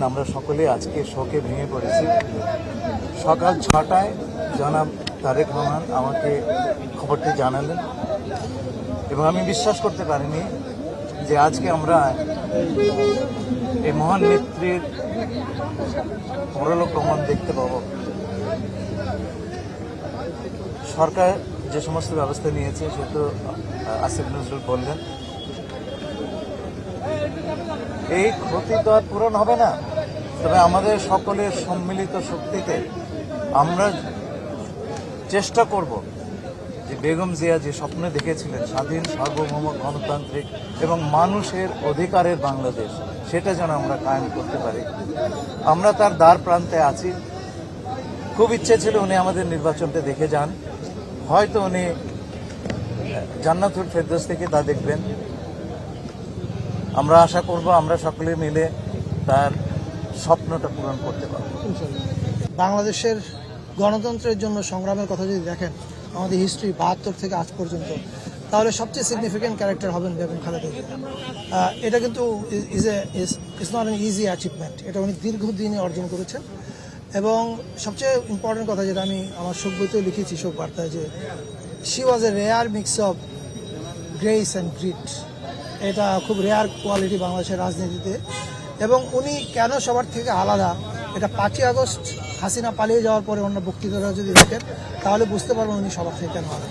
আমরা সকলে আজকে শোকে ভেঙে পড়েছি। সকাল ৬টায় জনাব তারেক রহমান আমাকে খবরটি জানালেন এবং আমি বিশ্বাস করতে পারিনি যে আজকে আমরা এই মহান নেত্রীর পরলোক গমন দেখতে পাব। সরকার যে সমস্ত ব্যবস্থা নিয়েছে সে তো আসিফ নজরুল বললেন, এই ক্ষতি তো আর পূরণ হবে না, তবে আমাদের সকলের সম্মিলিত শক্তিতে আমরা চেষ্টা করব যে বেগম জিয়া যে স্বপ্ন দেখেছিলেন স্বাধীন, সার্বভৌম, গণতান্ত্রিক এবং মানুষের অধিকারের বাংলাদেশ, সেটা যেন আমরা কায়েম করতে পারি। আমরা তার দ্বার প্রান্তে আছি। খুব ইচ্ছে ছিল উনি আমাদের নির্বাচনটা দেখে যান, হয়তো উনি জান্নাতুল ফেরদৌস থেকে তা দেখবেন। আমরা আশা করব আমরা সকলে মিলে তার স্বপ্নটা পূরণ করতে পারব। বাংলাদেশের গণতন্ত্রের জন্য সংগ্রামের কথা যদি দেখেন আমাদের হিস্ট্রি ৭২ থেকে আজ পর্যন্ত, তাহলে সবচেয়ে সিগনিফিক্যান্ট ক্যারেক্টার হবেন বেগম খালেদা জিয়া। এটা কিন্তু is not an easy achievement, এটা উনি দীর্ঘদিনে অর্জন করেছেন। এবং সবচেয়ে ইম্পর্টেন্ট কথা যেটা আমি আমার শোক বইতেও লিখেছি, শোক বার্তায়, যে she was a rare mix of grace and grit. এটা খুব রেয়ার কোয়ালিটি বাংলাদেশের রাজনীতিতে। এবং উনি কেন সবার থেকে আলাদা, এটা ৫ই আগস্ট হাসিনা পালিয়ে যাওয়ার পরে অন্য বক্তৃতারা যদি দেখেন তাহলে বুঝতে পারবেন উনি সবার থেকে কেন আলাদা।